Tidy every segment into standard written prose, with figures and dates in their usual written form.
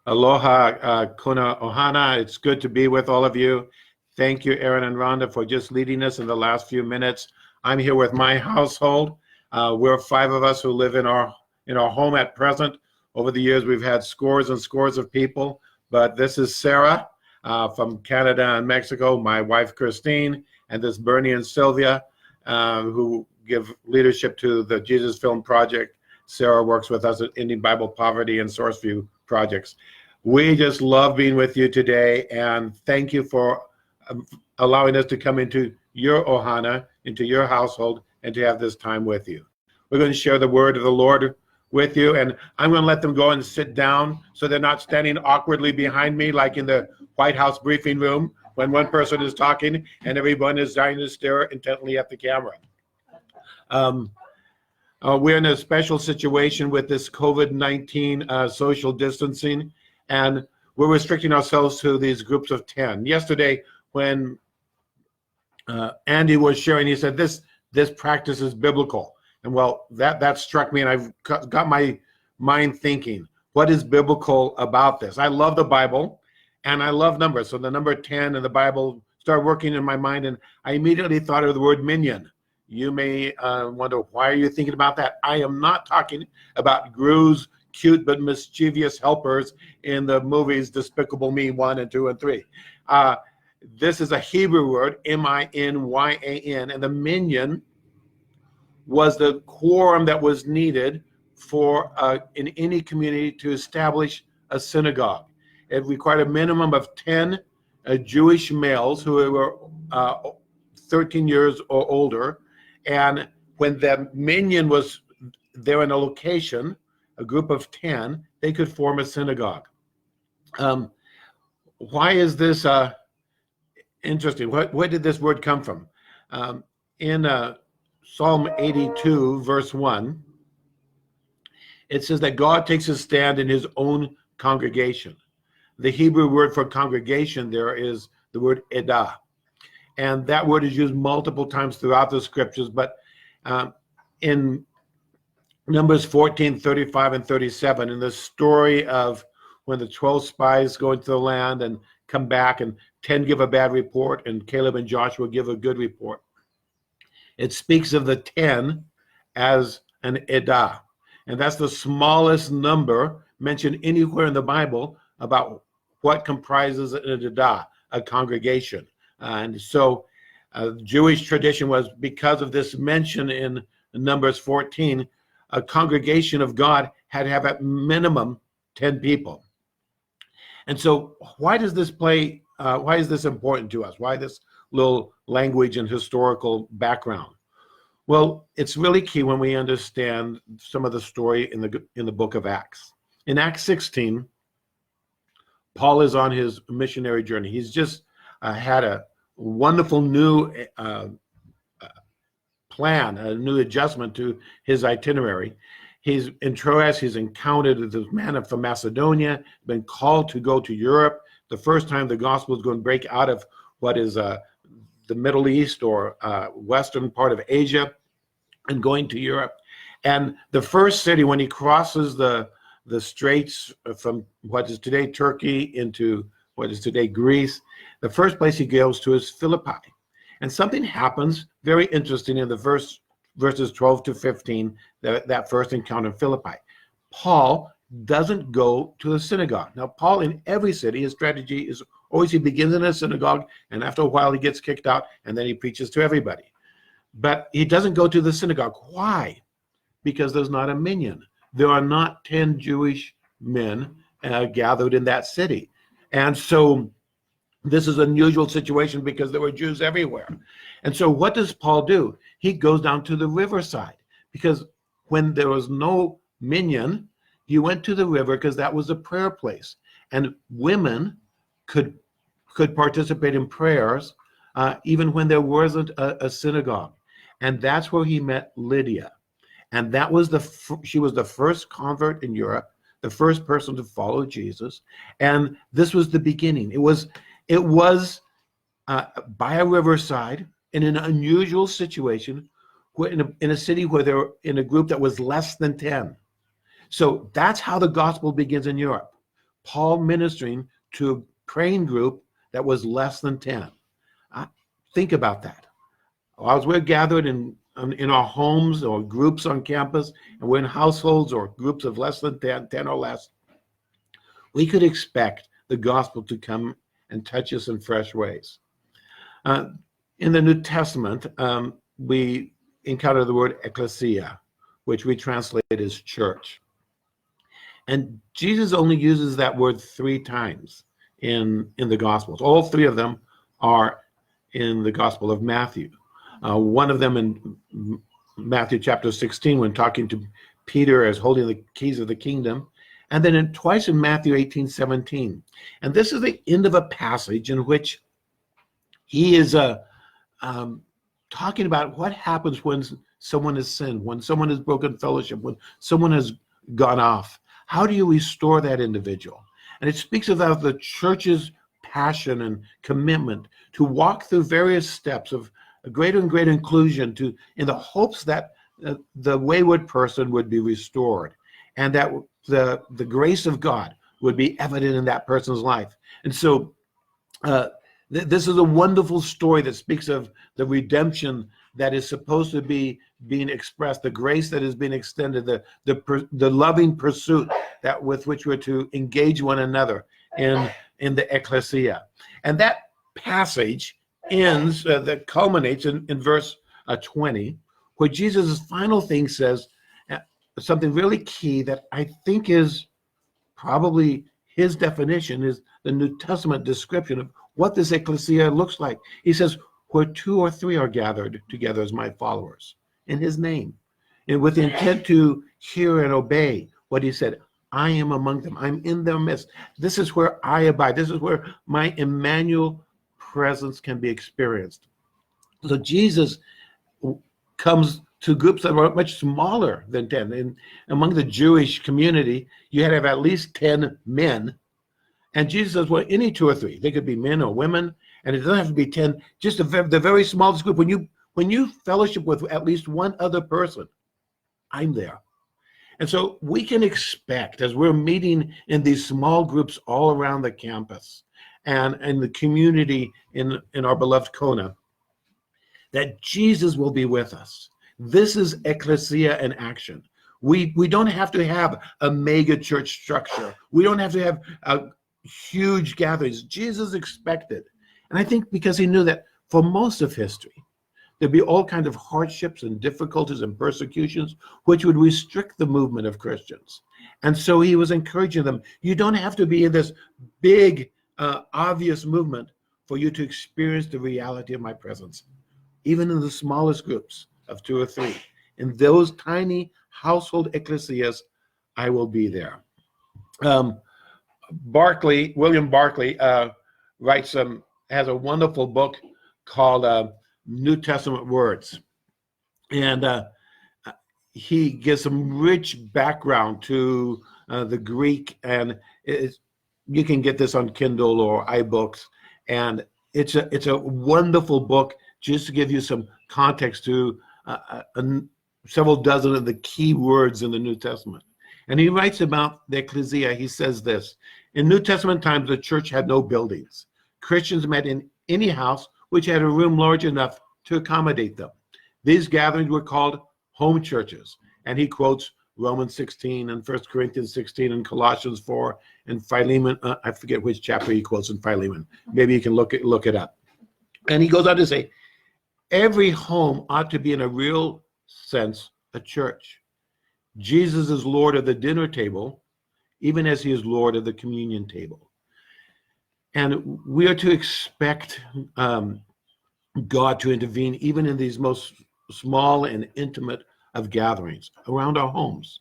Aloha, Kona Ohana. It's good to be with all of you. Thank you, Aaron and Rhonda, for just leading us in the last few minutes. I'm here with my household. We're five of us who live in our home at present. Over the years, we've had scores and scores of people, but this is Sarah from Canada and Mexico, my wife, Christine, and this Bernie and Sylvia, who give leadership to the Jesus Film Project. Sarah works with us at Indian Bible Poverty and Sourceview projects. We just love being with you today, and thank you for allowing us to come into your ohana, into your household, and to have this time with you. We're going to share the word of the Lord with you, and I'm going to let them go and sit down so they're not standing awkwardly behind me like in the White House briefing room when one person is talking and everyone is trying to stare intently at the camera. We're in a special situation with this COVID-19 social distancing, and we're restricting ourselves to these groups of 10. Yesterday, when Andy was sharing, he said, this practice is biblical. And well, that struck me, and I've got my mind thinking, what is biblical about this? I love the Bible, and I love numbers. So the number 10 in the Bible started working in my mind, and I immediately thought of the word minion. You may wonder, why are you thinking about that? I am not talking about Gru's cute but mischievous helpers in the movies Despicable Me 1 and 2 and 3. This is a Hebrew word, M-I-N-Y-A-N, and the minion was the quorum that was needed for in any community to establish a synagogue. It required a minimum of 10 Jewish males who were 13 years or older. And when the minion was there in a location, a group of 10, they could form a synagogue. Why is this interesting? Where did this word come from? In Psalm 82, verse 1, it says that God takes his stand in his own congregation. The Hebrew word for congregation there is the word edah. And that word is used multiple times throughout the scriptures, but in Numbers 14, 35, and 37, in the story of when the 12 spies go into the land and come back and 10 give a bad report and Caleb and Joshua give a good report, it speaks of the 10 as an edah. And that's the smallest number mentioned anywhere in the Bible about what comprises an edah, a congregation. And so Jewish tradition was, because of this mention in Numbers 14, a congregation of God had to have at minimum 10 people. And so why does this why is this important to us? Why this little language and historical background? Well, it's really key when we understand some of the story in the book of Acts. In Acts 16, Paul is on his missionary journey. He's just had a wonderful new plan, a new adjustment to his itinerary. He's in Troas. He's encountered this man from Macedonia, been called to go to Europe. The first time the gospel is going to break out of what is the Middle East or western part of Asia and going to Europe. And the first city, when he crosses the straits from what is today Turkey into what is today Greece, the first place he goes to is Philippi. And something happens very interesting in the verses 12 to 15, that first encounter in Philippi. Paul doesn't go to the synagogue. Now, Paul, in every city, his strategy is always he begins in a synagogue, and after a while he gets kicked out, and then he preaches to everybody. But he doesn't go to the synagogue. Why? Because there's not a minion. There are not 10 Jewish men gathered in that city. And so this is an unusual situation because there were Jews everywhere. And so what does Paul do? He goes down to the riverside, because when there was no minion, he went to the river because that was a prayer place. And women could participate in prayers even when there wasn't a synagogue. And that's where he met Lydia. And that was she was the first convert in Europe, the first person to follow Jesus. And this was the beginning. It was by a riverside in an unusual situation, in a city where they were in a group that was less than 10. So that's how the gospel begins in Europe. Paul ministering to a praying group that was less than 10. Think about that. As we're gathered in our homes or groups on campus, and we're in households or groups of less than 10 or less, we could expect the gospel to come and touch us in fresh ways. In the New Testament, we encounter the word ecclesia, which we translate as church. And Jesus only uses that word 3 times in the Gospels. All 3 of them are in the Gospel of Matthew. One of them in Matthew chapter 16, when talking to Peter as holding the keys of the kingdom, and then twice in Matthew 18:17. And this is the end of a passage in which he is talking about what happens when someone has sinned, when someone has broken fellowship, when someone has gone off. How do you restore that individual? And it speaks about the church's passion and commitment to walk through various steps of a greater and greater inclusion in the hopes that the wayward person would be restored, and that the grace of God would be evident in that person's life. And so this is a wonderful story that speaks of the redemption that is supposed to be being expressed, the grace that is being extended, the loving pursuit with which we're to engage one another in the ecclesia. And that passage ends, that culminates in verse 20, where Jesus' final thing says something really key that I think is probably his definition, is the New Testament description of what this ecclesia looks like. He says, where 2 or 3 are gathered together as my followers in his name, and with the intent to hear and obey what he said, I am among them. I'm in their midst. This is where I abide. This is where my Emmanuel presence can be experienced. So Jesus comes to groups that are much smaller than 10. And among the Jewish community, you had to have at least 10 men. And Jesus says, well, any 2 or 3. They could be men or women, and it doesn't have to be 10. Just the very smallest group. When you fellowship with at least one other person, I'm there. And so we can expect, as we're meeting in these small groups all around the campus and in the community in our beloved Kona, that Jesus will be with us. This is ecclesia in action. We don't have to have a mega church structure. We don't have to have huge gatherings. Jesus expected. And I think because he knew that for most of history, there'd be all kinds of hardships and difficulties and persecutions which would restrict the movement of Christians. And so he was encouraging them, you don't have to be in this big, obvious movement for you to experience the reality of my presence. Even in the smallest groups of 2 or 3, in those tiny household ecclesias, I will be there. William Barclay has a wonderful book called New Testament Words. And he gives some rich background to the Greek, and you can get this on Kindle or iBooks. And it's a wonderful book just to give you some context to several dozen of the key words in the New Testament. And he writes about the ecclesia. He says this: in New Testament times, the church had no buildings. Christians met in any house which had a room large enough to accommodate them. These gatherings were called home churches. And he quotes Romans 16 and 1 Corinthians 16 and Colossians 4 and Philemon. I forget which chapter he quotes in Philemon. Maybe you can look it up. And he goes on to say, every home ought to be in a real sense a church. Jesus is Lord of the dinner table, even as he is Lord of the communion table. And we are to expect God to intervene even in these most small and intimate of gatherings around our homes.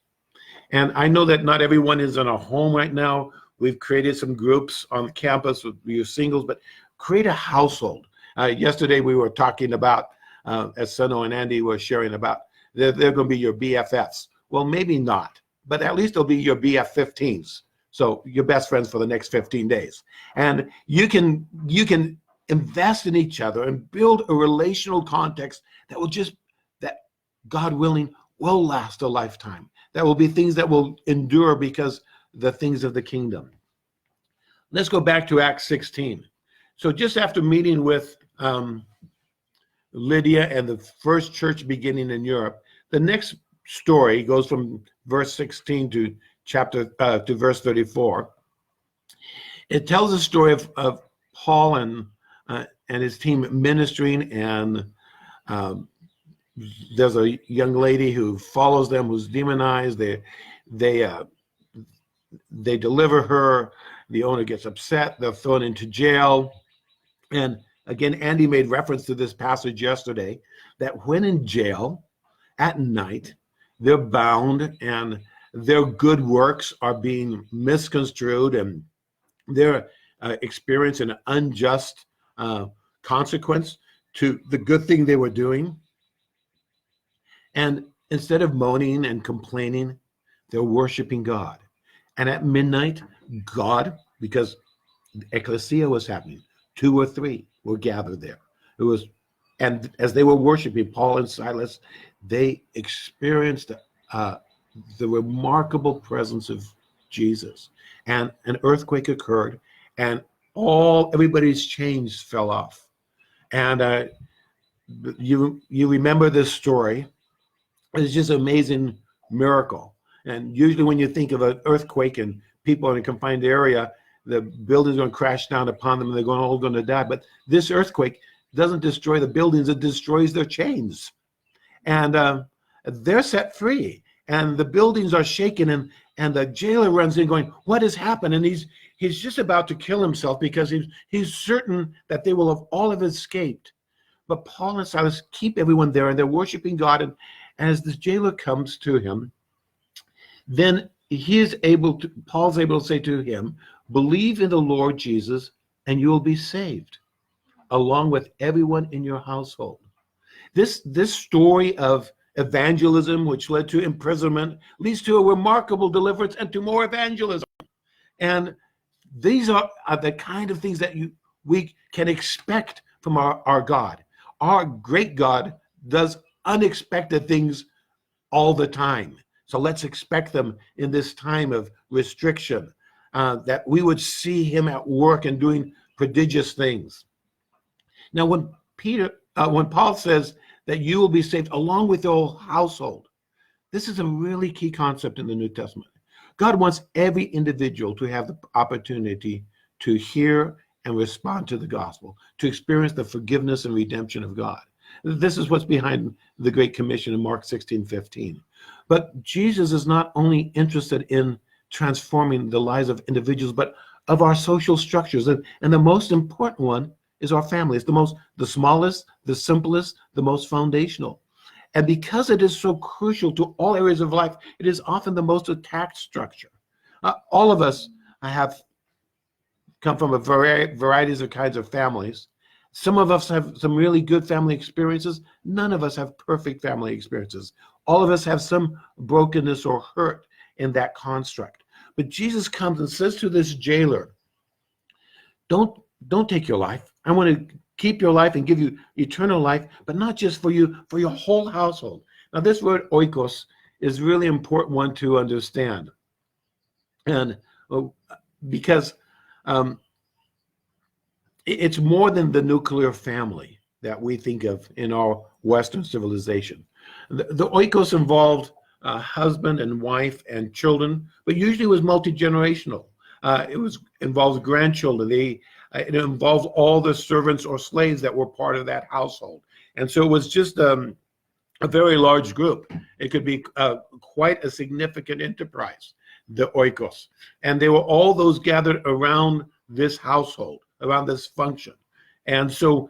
And I know that not everyone is in a home right now. We've created some groups on campus with your singles, but create a household. Yesterday we were talking about, as Sano and Andy were sharing about, they're going to be your BFFs. Well, maybe not, but at least they'll be your BF15s. So your best friends for the next 15 days. And you can invest in each other and build a relational context that God willing will last a lifetime. That will be things that will endure because the things of the kingdom. Let's go back to Acts 16. So just after meeting with Lydia and the first church beginning in Europe, the next story goes from verse 16 to verse 34. It tells the story of Paul and his team ministering, and there's a young lady who follows them who's demonized. They deliver her. The owner gets upset. They're thrown into jail. And again, Andy made reference to this passage yesterday, that when in jail at night, they're bound and their good works are being misconstrued, and they're experiencing an unjust consequence to the good thing they were doing. And instead of moaning and complaining, they're worshiping God. And at midnight, God, because ecclesia was happening, 2 or 3 were gathered there. And as they were worshiping, Paul and Silas, they experienced the remarkable presence of Jesus. And an earthquake occurred, and everybody's chains fell off. And you remember this story. It's just an amazing miracle. And usually when you think of an earthquake and people in a confined area, the building's going to crash down upon them and they're all going to die. But this earthquake doesn't destroy the buildings, it destroys their chains. And they're set free. And the buildings are shaken, and the jailer runs in going, what has happened? And he's just about to kill himself because he's certain that they will have all have escaped. But Paul and Silas keep everyone there, and they're worshiping God. And as the jailer comes to him, then Paul's able to say to him, believe in the Lord Jesus and you will be saved, along with everyone in your household. This story of evangelism, which led to imprisonment, leads to a remarkable deliverance and to more evangelism. And these are the kind of things that we can expect from our God. Our great God does unexpected things all the time. So let's expect them in this time of restriction, that we would see him at work and doing prodigious things. Now, when Paul says that you will be saved along with your whole household, this is a really key concept in the New Testament. God wants every individual to have the opportunity to hear and respond to the gospel, to experience the forgiveness and redemption of God. This is what's behind the Great Commission in Mark 16:15. But Jesus is not only interested in transforming the lives of individuals, but of our social structures. And the most important one is our family. It's the smallest, the simplest, the most foundational. And because it is so crucial to all areas of life, it is often the most attacked structure. All of us have come from a varieties of kinds of families. Some of us have some really good family experiences. None of us have perfect family experiences. All of us have some brokenness or hurt in that construct. But Jesus comes and says to this jailer, don't take your life. I want to keep your life and give you eternal life, but not just for you, for your whole household. Now, this word oikos is really important one to understand. And because it's more than the nuclear family that we think of in our Western civilization. The oikos involved husband and wife and children, but usually it was multi-generational. It involved grandchildren. It involved all the servants or slaves that were part of that household. And so it was just a very large group. It could be quite a significant enterprise, the oikos. And they were all those gathered around this household, around this function. And so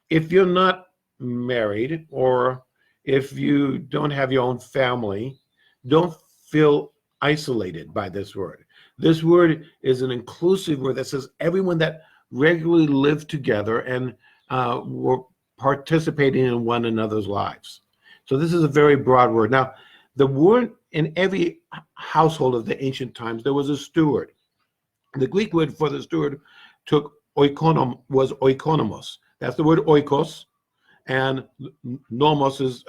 if you're not married, or if you don't have your own family, don't feel isolated by this word. This word is an inclusive word that says everyone that regularly lived together and were participating in one another's lives. So this is a very broad word. Now, the word in every household of the ancient times, there was a steward. The Greek word for the steward was oikonomos. That's the word oikos, and nomos is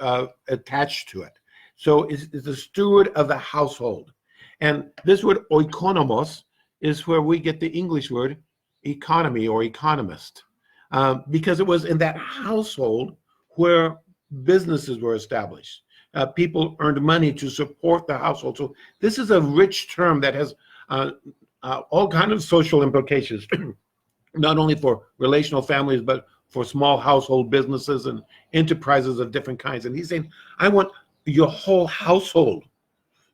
attached to it. So it's the steward of the household. And this word oikonomos is where we get the English word economy or economist, because it was in that household where businesses were established. People earned money to support the household. So this is a rich term that has all kinds of social implications, not only for relational families, but for small household businesses and enterprises of different kinds. And he's saying, I want your whole household,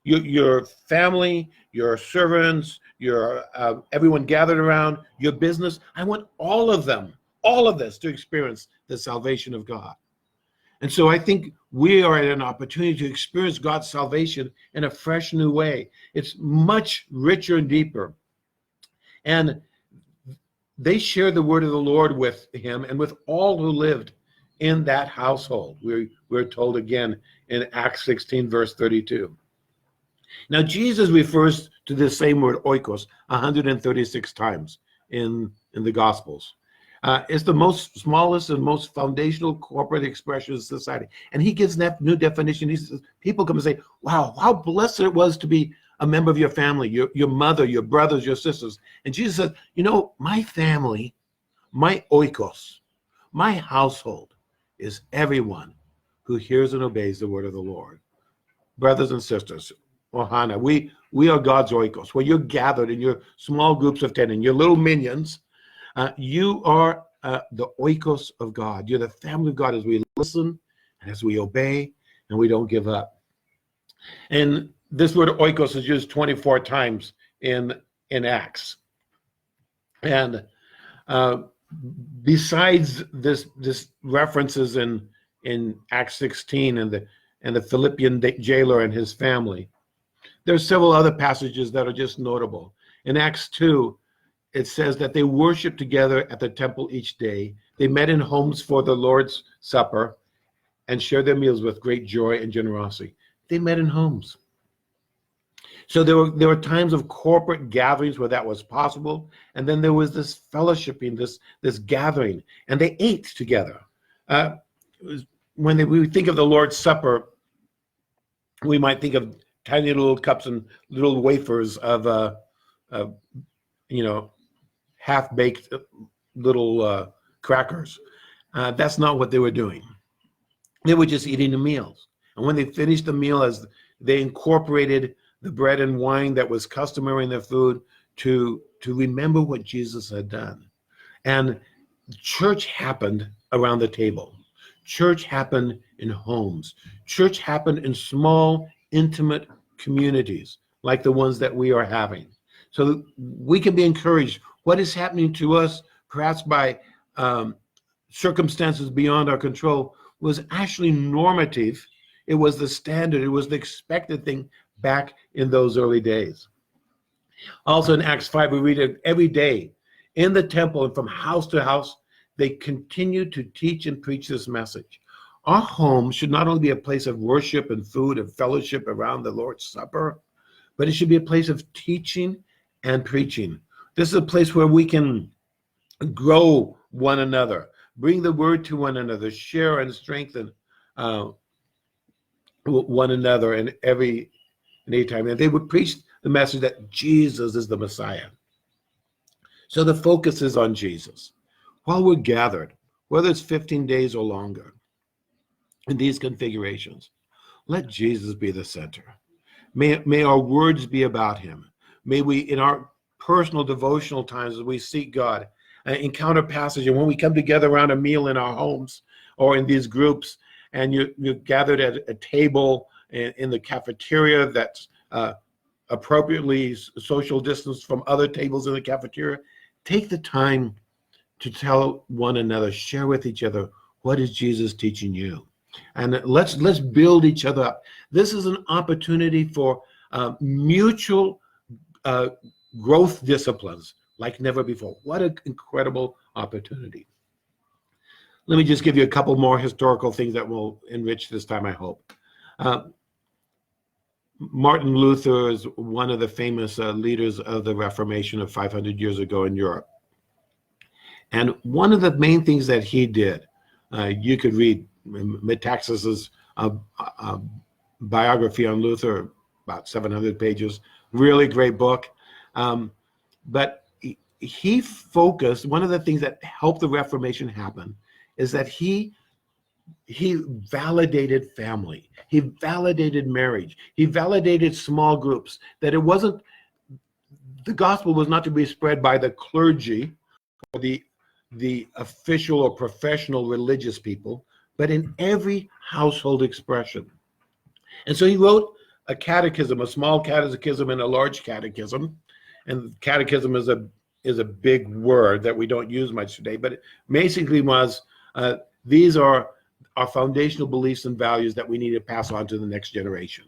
your family, your servants, your everyone gathered around, your business. I want all of them, all of this to experience the salvation of God. And so I think we are at an opportunity to experience God's salvation in a fresh new way. It's much richer and deeper. And they shared the word of the Lord with him and with all who lived in that household. We're told again in Acts 16, verse 32. Now, Jesus refers to this same word, oikos, 136 times in the Gospels. It's the most smallest and most foundational corporate expression of society. And he gives that new definition. He says, people come and say, wow, how blessed it was to be a member of your family, your mother, your brothers, your sisters. And Jesus says, my family, my oikos, my household is everyone who hears and obeys the word of the Lord. Brothers and sisters, Ohana, we are God's oikos, where you're gathered in your small groups of 10, in your little minions. You are the oikos of God. You're the family of God as we listen and as we obey and we don't give up. And this word oikos is used 24 times in Acts. And besides this references in Acts 16 and the Philippian jailer and his family, there's several other passages that are just notable. In Acts 2, it says that they worshiped together at the temple each day. They met in homes for the Lord's Supper and shared their meals with great joy and generosity. They met in homes. So there were times of corporate gatherings where that was possible, and then there was this fellowshipping, this gathering, and they ate together. When we think of the Lord's Supper, we might think of tiny little cups and little wafers of half-baked little crackers. That's not what they were doing. They were just eating the meals. And when they finished the meal, as they incorporated the bread and wine that was customary in their food to remember what Jesus had done. And church happened around the table. Church happened in homes. Church happened in small, intimate communities like the ones that we are having. So we can be encouraged. What is happening to us, perhaps by circumstances beyond our control, was actually normative. It was the standard. It was the expected thing back in those early days. Also in Acts 5, we read it every day in the temple and from house to house, they continued to teach and preach this message. Our home should not only be a place of worship and food and fellowship around the Lord's Supper, but it should be a place of teaching and preaching. This is a place where we can grow one another, bring the word to one another, share and strengthen one another in any time. And they would preach the message that Jesus is the Messiah. So the focus is on Jesus. While we're gathered, whether it's 15 days or longer, in these configurations, let Jesus be the center. May our words be about him. May we, in our personal devotional times as we seek God, encounter passage, and when we come together around a meal in our homes or in these groups, and you're gathered at a table in the cafeteria that's appropriately social distance from other tables in the cafeteria, take the time to tell one another, share with each other, what is Jesus teaching you? And let's build each other up. This is an opportunity for mutual growth disciplines like never before. What an incredible opportunity. Let me just give you a couple more historical things that will enrich this time, I hope. Martin Luther is one of the famous leaders of the Reformation of 500 years ago in Europe. And one of the main things that he did, you could read Metaxas's biography on Luther, about 700 pages, really great book. But he focused, one of the things that helped the Reformation happen is that he validated family. He validated marriage. He validated small groups, that it wasn't, the gospel was not to be spread by the clergy or the official or professional religious people, but in every household expression. And so he wrote a catechism, a small catechism and a large catechism. And catechism is a big word that we don't use much today, but it basically was, these are our foundational beliefs and values that we need to pass on to the next generation.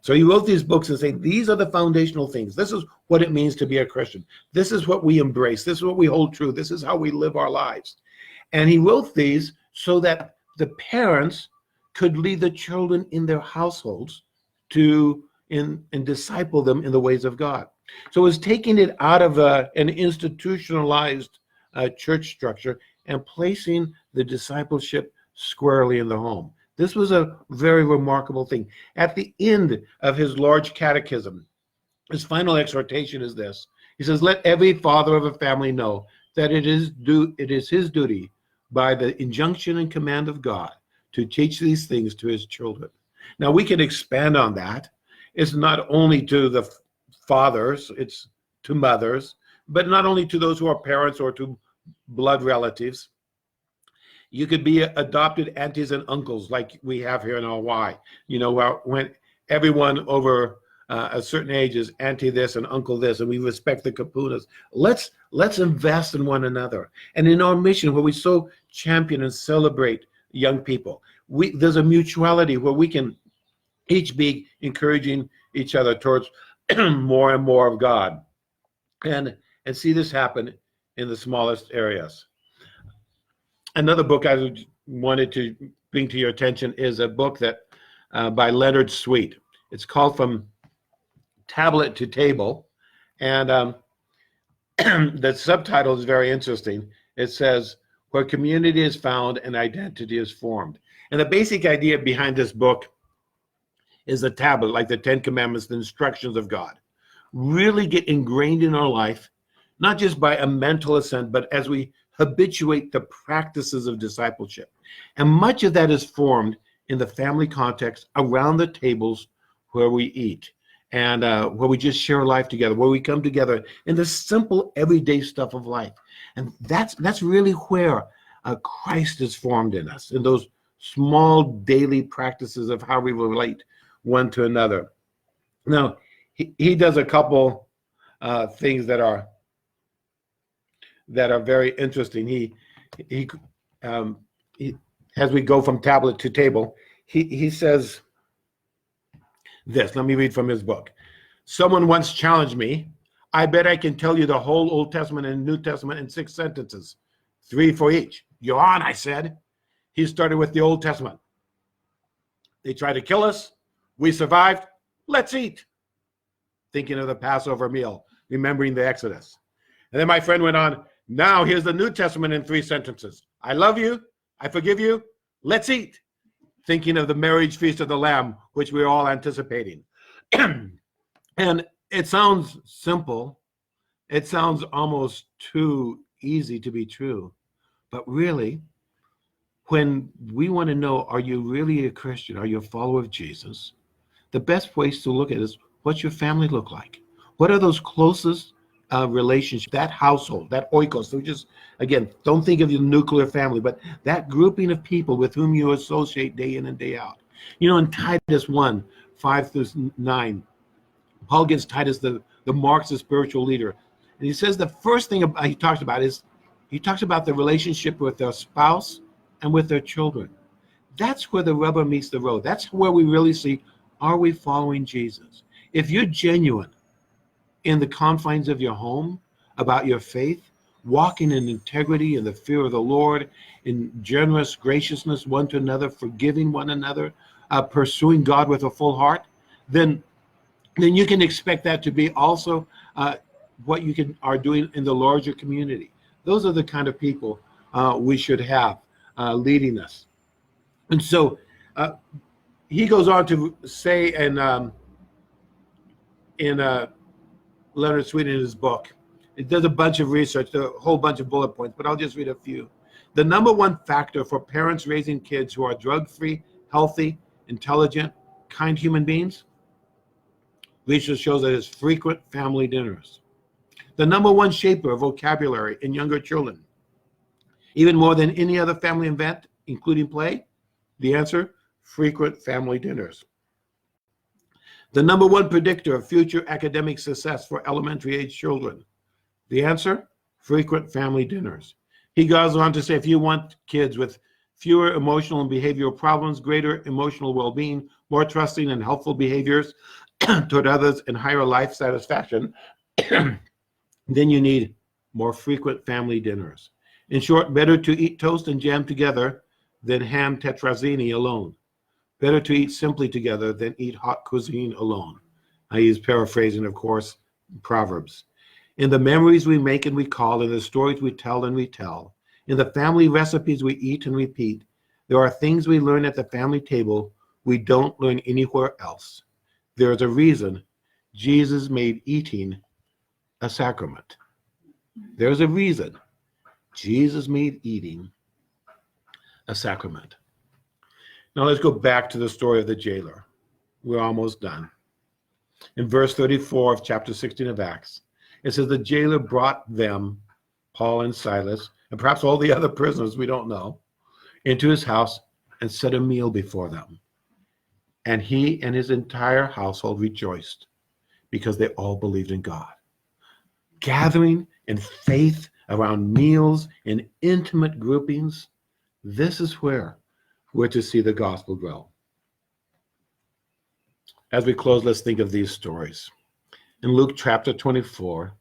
So he wrote these books and say, these are the foundational things. This is what it means to be a Christian. This is what we embrace. This is what we hold true. This is how we live our lives. And he wrote these so that the parents could lead the children in their households and disciple them in the ways of God. So it was taking it out of an institutionalized church structure and placing the discipleship squarely in the home. This was a very remarkable thing. At the end of his large catechism, his final exhortation is this. He says, let every father of a family know that it is his duty by the injunction and command of God to teach these things to his children. Now we can expand on that. It's not only to the fathers, it's to mothers, but not only to those who are parents or to blood relatives. You could be adopted aunties and uncles like we have here in Hawaii. You know, when everyone over a certain age is auntie this and uncle this, and we respect the kapunas. Let's invest in one another. And in our mission, where we so champion and celebrate young people, there's a mutuality where we can each be encouraging each other towards more and more of God, and see this happen in the smallest areas. Another book I wanted to bring to your attention is a book that by Leonard Sweet. It's called From Tablet to Table, and the subtitle is very interesting. It says, where community is found and identity is formed. And the basic idea behind this book is a tablet, like the Ten Commandments, the instructions of God, really get ingrained in our life, not just by a mental assent, but as we habituate the practices of discipleship. And much of that is formed in the family context, around the tables where we eat, and where we just share life together, where we come together in the simple everyday stuff of life. And that's really where Christ is formed in us, in those small daily practices of how we relate one to another. Now, he does a couple things that are very interesting. He as we go from tablet to table, he says this. Let me read from his book. Someone once challenged me. I bet I can tell you the whole Old Testament and New Testament in 6 sentences, 3 for each. You're on, I said. He started with the Old Testament. They tried to kill us. We survived. Let's eat. Thinking of the Passover meal, remembering the Exodus. And then my friend went on, now here's the New Testament in 3 sentences. I love you. I forgive you. Let's eat. Thinking of the marriage feast of the Lamb, which we're all anticipating. And it sounds simple. It sounds almost too easy to be true. But really, when we want to know, are you really a Christian? Are you a follower of Jesus? The best place to look at is, what's your family look like? What are those closest relationships, that household, that oikos? So just, again, don't think of your nuclear family, but that grouping of people with whom you associate day in and day out. You know, in Titus 1, 5-9, Paul gives Titus the marks of spiritual leader. And he says the first thing he talks about is, he talks about the relationship with their spouse and with their children. That's where the rubber meets the road. That's where we really see, are we following Jesus? If you're genuine in the confines of your home about your faith, walking in integrity and the fear of the Lord, in generous graciousness one to another, forgiving one another, pursuing God with a full heart, then you can expect that to be also what you are doing in the larger community. Those are the kind of people we should have leading us. And so he goes on to say in Leonard Sweet in his book, There's a bunch of research, a whole bunch of bullet points, but I'll just read a few. The number one factor for parents raising kids who are drug-free, healthy, intelligent, kind human beings, research shows that it's frequent family dinners. The number one shaper of vocabulary in younger children, even more than any other family event, including play, the answer, frequent family dinners. The number one predictor of future academic success for elementary age children, the answer, frequent family dinners. He goes on to say, if you want kids with fewer emotional and behavioral problems, greater emotional well-being, more trusting and helpful behaviors toward others, and higher life satisfaction, then you need more frequent family dinners. In short, better to eat toast and jam together than ham tetrazzini alone. Better to eat simply together than eat hot cuisine alone. I use paraphrasing, of course, Proverbs. In the memories we make and recall, in the stories we tell and retell, in the family recipes we eat and repeat, there are things we learn at the family table we don't learn anywhere else. There is a reason Jesus made eating a sacrament. There's a reason Jesus made eating a sacrament. Now let's go back to the story of the jailer. We're almost done. In verse 34 of chapter 16 of Acts, it says the jailer brought them, Paul and Silas, and perhaps all the other prisoners, we don't know, into his house and set a meal before them. And he and his entire household rejoiced because they all believed in God. Gathering in faith around meals in intimate groupings, this is where we're to see the gospel grow. As we close, let's think of these stories. In Luke chapter 24,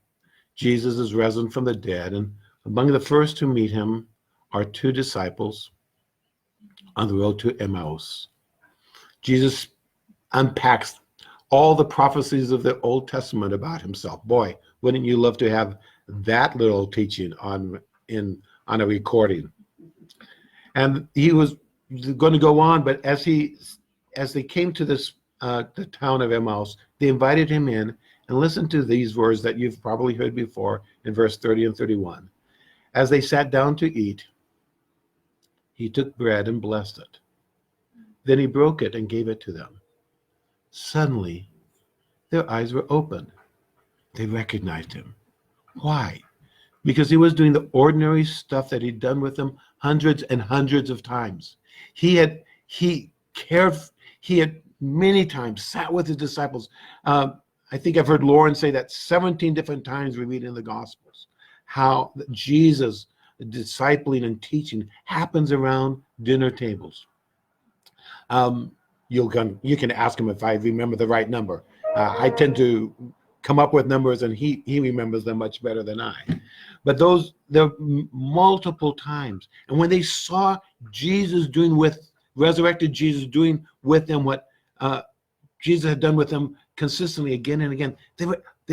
Jesus is risen from the dead, and among the first to meet him are two disciples on the road to Emmaus. Jesus unpacks all the prophecies of the Old Testament about himself. Boy, wouldn't you love to have that little teaching on a recording? And he was going to go on, but as they came to this the town of Emmaus, they invited him in, and listen to these words that you've probably heard before in verse 30 and 31. As they sat down to eat, he took bread and blessed it. Then he broke it and gave it to them. Suddenly, their eyes were opened. They recognized him. Why? Because he was doing the ordinary stuff that he'd done with them hundreds and hundreds of times. He had many times sat with his disciples. I think I've heard Lauren say that 17 different times we read in the Gospels how Jesus discipling and teaching happens around dinner tables. You can ask him if I remember the right number. I tend to come up with numbers, and he remembers them much better than I. But there are multiple times. And when they saw Jesus resurrected Jesus doing with them what Jesus had done with them consistently again and again, they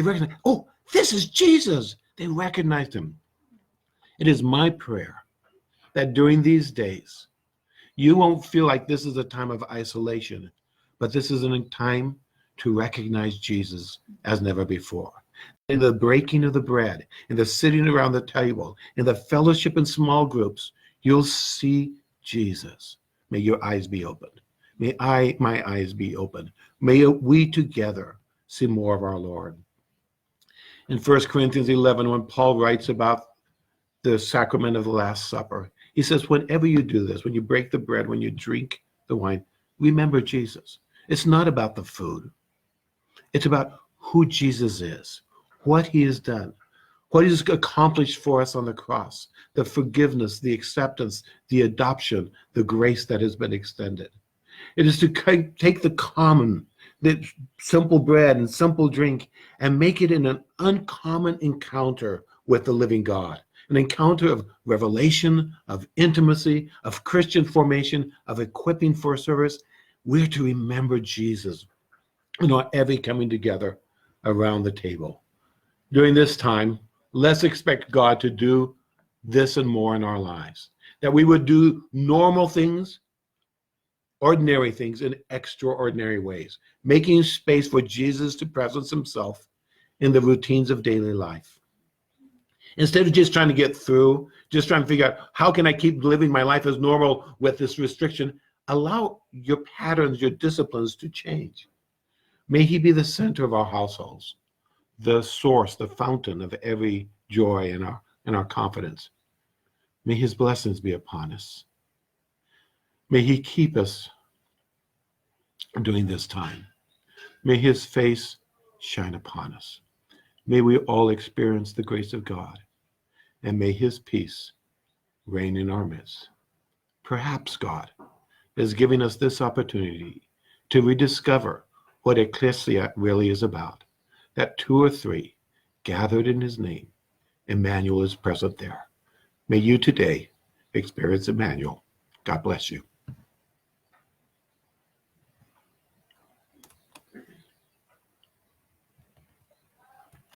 recognized, oh, this is Jesus. They recognized him. It is my prayer that during these days, you won't feel like this is a time of isolation, but this is a time to recognize Jesus as never before. In the breaking of the bread, in the sitting around the table, in the fellowship in small groups, you'll see Jesus. May your eyes be opened. May my eyes be opened. May we together see more of our Lord. In 1 Corinthians 11, when Paul writes about the sacrament of the Last Supper, he says, whenever you do this, when you break the bread, when you drink the wine, remember Jesus. It's not about the food. It's about who Jesus is, what he has done, what he has accomplished for us on the cross, the forgiveness, the acceptance, the adoption, the grace that has been extended. It is to take the simple bread and simple drink and make it in an uncommon encounter with the living God, an encounter of revelation, of intimacy, of Christian formation, of equipping for service. We're to remember Jesus in our every coming together around the table. During this time, let's expect God to do this and more in our lives, that we would do normal things, ordinary things in extraordinary ways, making space for Jesus to presence himself in the routines of daily life. Instead of just trying to get through, just trying to figure out how can I keep living my life as normal with this restriction, allow your patterns, your disciplines to change. May he be the center of our households, the source, the fountain of every joy and our confidence. May his blessings be upon us. May he keep us during this time. May his face shine upon us. May we all experience the grace of God, and may his peace reign in our midst. Perhaps God is giving us this opportunity to rediscover what ecclesia really is about, that 2 or 3 gathered in his name, Emmanuel is present there. May you today experience Emmanuel. God bless you.